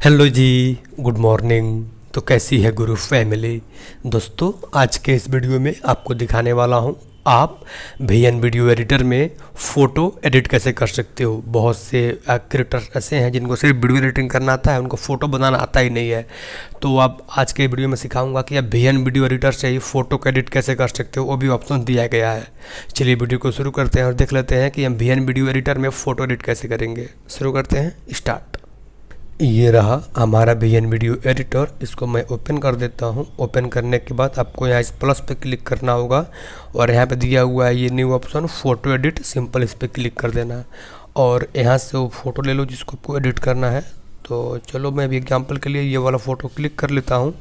Hello जी, good morning. तो कैसी है गुरु फैमिली। दोस्तों, आज के इस वीडियो में आपको दिखाने वाला हूँ आप VN वीडियो एडिटर में फ़ोटो एडिट कैसे कर सकते हो। बहुत से क्रिएटर्स ऐसे हैं जिनको सिर्फ वीडियो एडिटिंग करना आता है, उनको फ़ोटो बनाना आता ही नहीं है। तो आप आज के वीडियो में सिखाऊंगा कि आप VN वीडियो एडिटर से ही फ़ोटो को एडिट कैसे कर सकते हो, वो भी ऑप्शन दिया गया है। चलिए वीडियो को शुरू करते हैं और देख लेते हैं कि हम VN वीडियो एडिटर में फ़ोटो एडिट कैसे करेंगे। शुरू करते हैं, स्टार्ट। ये रहा हमारा VN वीडियो एडिटर। इसको मैं ओपन कर देता हूँ। ओपन करने के बाद आपको यहाँ इस प्लस पे क्लिक करना होगा और यहाँ पे दिया हुआ है ये new option photo edit. Simple इस पर क्लिक कर देना और यहाँ से वो फ़ोटो ले लो जिसको आपको एडिट करना है। तो चलो मैं अभी एग्जांपल के लिए ये वाला फ़ोटो क्लिक कर लेता हूँ।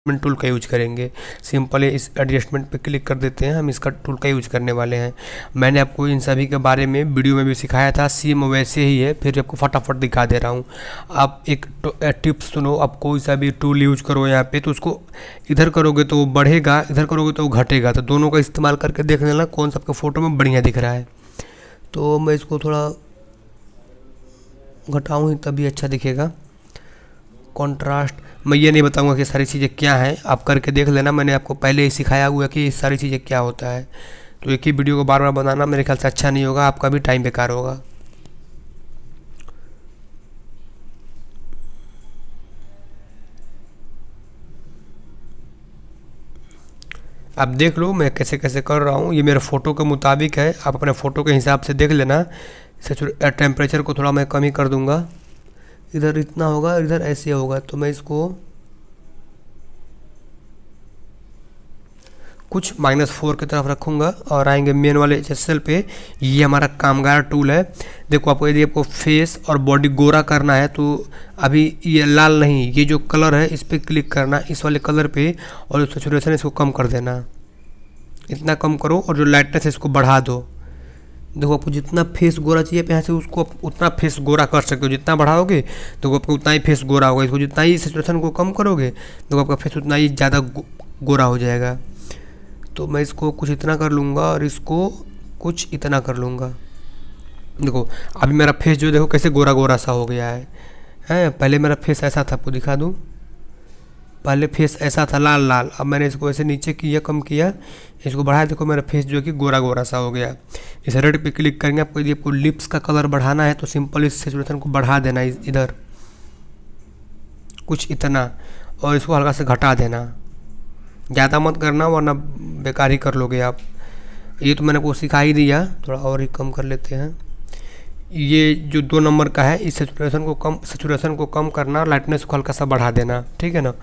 एडजस्टमेंट टूल का यूज करेंगे। सिंपल इस एडजस्टमेंट पे क्लिक कर देते हैं। हम इसका टूल का यूज करने वाले हैं। मैंने आपको इन सभी के बारे में वीडियो में भी सिखाया था, सेम वैसे ही है, फिर आपको फटाफट दिखा दे रहा हूँ। आप एक टिप्स सुनो। आप कोई सा भी टूल यूज करो यहाँ पे तो उसको इधर करोगे तो वो बढ़ेगा, इधर करोगे तो वो घटेगा। तो दोनों का इस्तेमाल करके देख लेना कौन सा आपके फ़ोटो में बढ़िया दिख रहा है। तो मैं इसको थोड़ा घटाऊँ ही तभी अच्छा दिखेगा। कॉन्ट्रास्ट मैं ये नहीं बताऊंगा कि सारी चीज़ें क्या हैं, आप करके देख लेना। मैंने आपको पहले ही सिखाया हुआ है कि ये सारी चीज़ें क्या होता है। तो एक ही वीडियो को बार बार बनाना मेरे ख्याल से अच्छा नहीं होगा, आपका भी टाइम बेकार होगा। आप देख लो मैं कैसे कैसे कर रहा हूँ। ये मेरे फ़ोटो के मुताबिक है, आप अपने फ़ोटो के हिसाब से देख लेना। टेम्परेचर को थोड़ा मैं कम ही कर दूँगा। इधर इतना होगा, इधर ऐसे होगा। तो मैं इसको कुछ -4 की तरफ रखूँगा और आएंगे मेन वाले एचएसएल पे। ये हमारा कामगार टूल है। देखो आपको यदि आपको फेस और बॉडी गोरा करना है तो अभी ये लाल नहीं, ये जो कलर है इस पर क्लिक करना, इस वाले कलर पे, और सैचुरेशन इसको कम कर देना। इतना कम करो और जो लाइटनेस है इसको बढ़ा दो। देखो आपको जितना फेस गोरा चाहिए यहाँ से उसको उतना फेस गोरा कर सकते हो। जितना बढ़ाओगे तो आपको उतना ही फेस गोरा होगा। इसको जितना ही सैचुरेशन को कम करोगे तो आपका फेस उतना ही ज़्यादा गोरा हो जाएगा। तो मैं इसको कुछ इतना कर लूँगा और इसको कुछ इतना कर लूँगा। देखो अभी मेरा फेस जो देखो कैसे गोरा गोरा सा हो गया है। पहले मेरा फेस ऐसा था, आपको दिखा दूँ। पहले फेस ऐसा था लाल लाल, अब मैंने इसको ऐसे नीचे किया, कम किया, इसको बढ़ाया। देखो मेरा फेस जो है कि गोरा गोरा सा हो गया। इस रेड पे क्लिक करेंगे। आपको यदि आपको लिप्स का कलर बढ़ाना है तो सिंपल इस सैचुरेशन को बढ़ा देना इधर कुछ इतना, और इसको हल्का से घटा देना। ज़्यादा मत करना वरना बेकार ही कर लोगे आप। ये तो मैंने आपको सिखा ही दिया, थोड़ा और ही कम कर लेते हैं। ये जो 2 नंबर का है इस सैचुरेशन को कम करना, लाइटनेस को हल्का सा बढ़ा देना, ठीक है ना।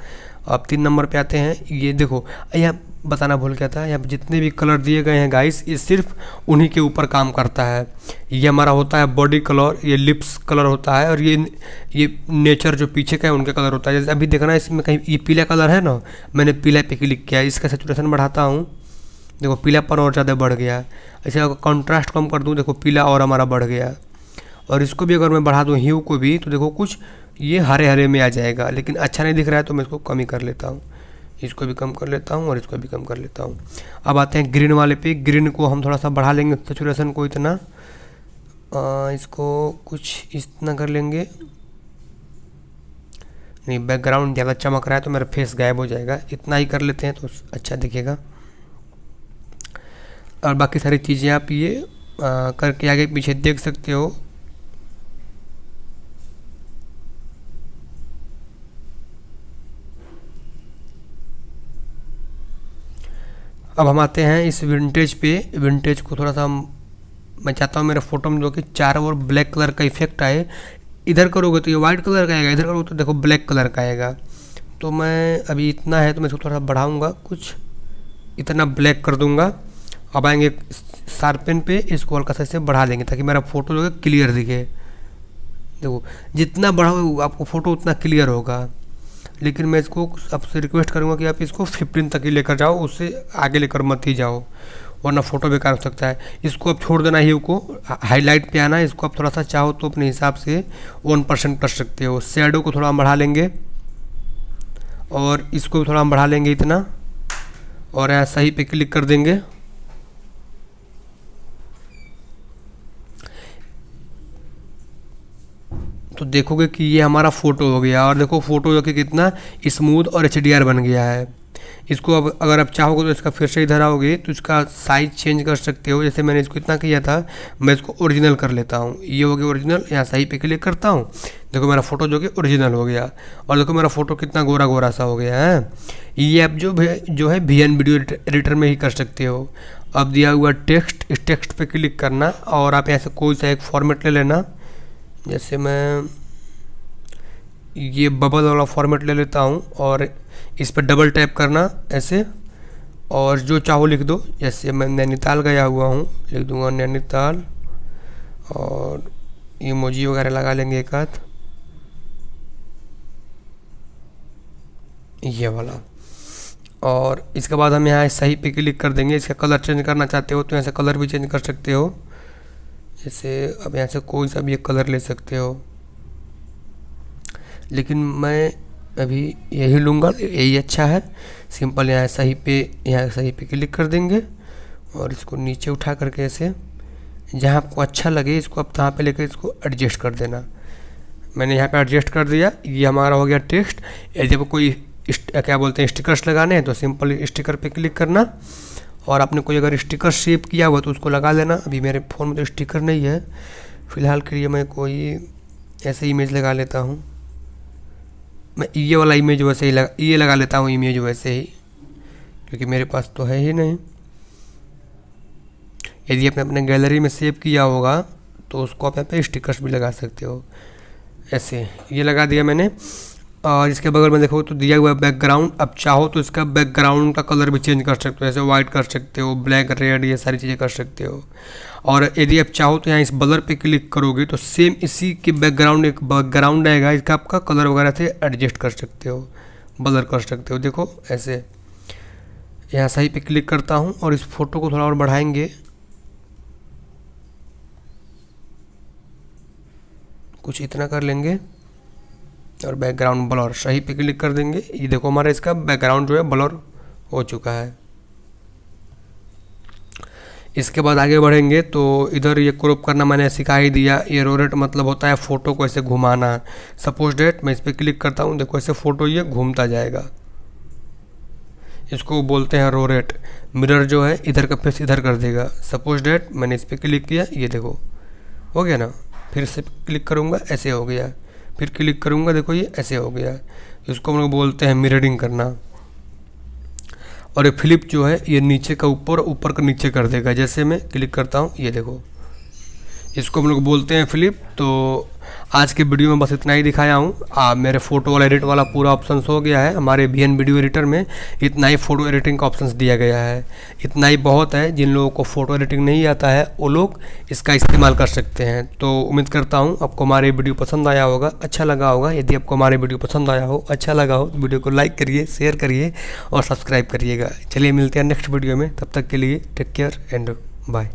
अब 3 नंबर पे आते हैं। ये देखो यहाँ बताना भूल गया था, यहाँ जितने भी कलर दिए गए हैं गाइस ये सिर्फ उन्हीं के ऊपर काम करता है। ये हमारा होता है बॉडी कलर, ये लिप्स कलर होता है, और ये नेचर जो पीछे का है उनका कलर होता है। जैसे अभी देखना इसमें कहीं ये पीला कलर है ना, मैंने पीला पे क्लिक किया, इसका सैचुरेशन बढ़ाता हूँ। देखो पीलापन और ज़्यादा बढ़ गया। ऐसे अगर कॉन्ट्रास्ट कम कर दूँ, देखो पीला और हमारा बढ़ गया। और इसको भी अगर मैं बढ़ा दूँ ह्यू को भी, तो देखो कुछ ये हरे हरे में आ जाएगा, लेकिन अच्छा नहीं दिख रहा है तो मैं इसको कम ही कर लेता हूँ। इसको भी कम कर लेता हूँ और इसको भी कम कर लेता हूँ। अब आते हैं ग्रीन वाले पे। ग्रीन को हम थोड़ा सा बढ़ा लेंगे सैचुरेशन को इतना, इसको कुछ इतना कर लेंगे। नहीं बैकग्राउंड ज़्यादा चमक रहा है तो मेरा फेस गायब हो जाएगा, इतना ही कर लेते हैं तो अच्छा दिखेगा। और बाकी सारी चीज़ें आप ये करके आगे पीछे देख सकते हो। अब हम आते हैं इस विंटेज पे। विंटेज को थोड़ा सा मैं चाहता हूँ मेरे फ़ोटो में जो कि चारों ओर ब्लैक कलर का इफेक्ट आए। इधर करोगे तो ये वाइट कलर का आएगा, इधर करोगे तो देखो ब्लैक कलर का आएगा। तो मैं अभी इतना है तो मैं इसको थोड़ा सा बढ़ाऊँगा, कुछ इतना ब्लैक कर दूँगा। अब आएंगे शार्पन पे, इसको हल्का सा से बढ़ा देंगे ताकि मेरा फ़ोटो जो है क्लियर दिखे। देखो जितना बढ़ाओगे आपको फ़ोटो उतना क्लियर होगा। लेकिन मैं इसको आपसे रिक्वेस्ट करूँगा कि आप इसको 15 तक ही लेकर जाओ, उससे आगे लेकर मत ही जाओ वरना फ़ोटो बेकार हो सकता है। इसको आप छोड़ देना, ह्यू को हाईलाइट पे आना। इसको आप थोड़ा सा चाहो तो अपने हिसाब से 1% कर सकते हो। शैडो को थोड़ा हम बढ़ा लेंगे और इसको थोड़ा हम बढ़ा लेंगे इतना, और यहाँ सही पे क्लिक कर देंगे। तो देखोगे कि ये हमारा फ़ोटो हो गया, और देखो फ़ोटो जो कि कितना स्मूथ और HDR बन गया है। इसको अब अगर आप चाहोगे तो इसका फिर से इधर आओगे तो इसका साइज़ चेंज कर सकते हो। जैसे मैंने इसको इतना किया था, मैं इसको ओरिजिनल कर लेता हूँ। ये हो गया ओरिजिनल, यहाँ सही पे क्लिक करता हूँ। देखो मेरा फ़ोटो जो कि ओरिजिनल हो गया, और देखो मेरा फ़ोटो कितना गोरा गोरा सा हो गया है। ये आप जो है VN वीडियो एडिटर में ही कर सकते हो। अब दिया हुआ टेक्स्ट, इस टेक्स्ट पे क्लिक करना और आप यहाँ से कोई सा एक फॉर्मेट ले लेना। जैसे मैं ये बबल वाला फॉर्मेट ले लेता हूँ और इस पर डबल टैप करना ऐसे, और जो चाहो लिख दो। जैसे मैं नैनीताल गया हुआ हूँ, लिख दूँगा नैनीताल, और इमोजी वगैरह लगा लेंगे एक आध, ये वाला। और इसके बाद हम यहाँ सही पे क्लिक कर देंगे। इसका कलर चेंज करना चाहते हो तो यहाँ से कलर भी चेंज कर सकते हो। जैसे अब यहाँ से कोई सा भी एक कलर ले सकते हो, लेकिन मैं अभी यही लूँगा, यही अच्छा है। सिंपल यहाँ सही पे क्लिक कर देंगे और इसको नीचे उठा करके ऐसे जहाँ आपको अच्छा लगे इसको आप तहाँ पे लेकर इसको एडजस्ट कर देना। मैंने यहाँ पे एडजस्ट कर दिया। ये हमारा हो गया टेक्स्ट। जब कोई क्या बोलते हैं स्टिकर्स लगाने हैं तो सिंपल स्टिकर पे क्लिक करना, और आपने कोई अगर स्टिकर सेव किया हुआ तो उसको लगा लेना। अभी मेरे फ़ोन में तो स्टिकर नहीं है, फ़िलहाल के लिए मैं कोई ऐसे इमेज लगा लेता हूँ। मैं ये वाला इमेज वैसे ही ये लगा लेता हूँ इमेज वैसे ही, क्योंकि मेरे पास तो है ही नहीं। यदि आपने अपने गैलरी में सेव किया होगा तो उसको आप यहाँ पे स्टिकर्स भी लगा सकते हो। ऐसे ये लगा दिया मैंने, और इसके बगल में देखो तो दिया हुआ है बैकग्राउंड। अब चाहो तो इसका बैकग्राउंड का कलर भी चेंज कर सकते हो, जैसे वाइट कर सकते हो, ब्लैक, रेड, ये सारी चीज़ें कर सकते हो। और यदि आप चाहो तो यहाँ इस ब्लर पे क्लिक करोगे तो सेम इसी के बैकग्राउंड एक बैकग्राउंड आएगा, इसका आपका कलर वगैरह से एडजस्ट कर सकते हो, ब्लर कर सकते हो। देखो ऐसे यहाँ सही पे क्लिक करता हूँ और इस फोटो को थोड़ा और बढ़ाएंगे, कुछ इतना कर लेंगे, और बैकग्राउंड ब्लर सही पे क्लिक कर देंगे। ये देखो हमारा इसका बैकग्राउंड जो है ब्लर हो चुका है। इसके बाद आगे बढ़ेंगे तो इधर ये क्रॉप करना मैंने सिखा ही दिया। ये रोटेट मतलब होता है फ़ोटो को ऐसे घुमाना। सपोज डेट मैं इस पर क्लिक करता हूँ, देखो ऐसे फ़ोटो ये घूमता जाएगा, इसको बोलते हैं रोटेट। मिरर जो है इधर का फेस इधर कर देगा। सपोज डेट मैंने इस पर क्लिक किया, ये देखो हो गया ना। फिर से क्लिक करूँगा, ऐसे हो गया। फिर क्लिक करूँगा, देखो ये ऐसे हो गया। इसको हम लोग बोलते हैं मिररिंग करना। और ये फ्लिप जो है ये नीचे का ऊपर, ऊपर का नीचे कर देगा। जैसे मैं क्लिक करता हूँ, ये देखो, इसको हम लोग बोलते हैं फ्लिप। तो आज के वीडियो में बस इतना ही दिखाया हूँ। मेरे फ़ोटो वाला एडिट वाला पूरा ऑप्शन हो गया है। हमारे VN वीडियो एडिटर में इतना ही फ़ोटो एडिटिंग का ऑप्शन दिया गया है। इतना ही बहुत है। जिन लोगों को फ़ोटो एडिटिंग नहीं आता है वो लोग इसका इस्तेमाल कर सकते हैं। तो उम्मीद करता हूँ आपको हमारे वीडियो पसंद आया होगा, अच्छा लगा होगा। यदि आपको हमारे वीडियो पसंद आया हो, अच्छा लगा हो, तो वीडियो को लाइक करिए, शेयर करिए और सब्सक्राइब करिएगा। चलिए मिलते हैं नेक्स्ट वीडियो में, तब तक के लिए टेक केयर एंड बाय।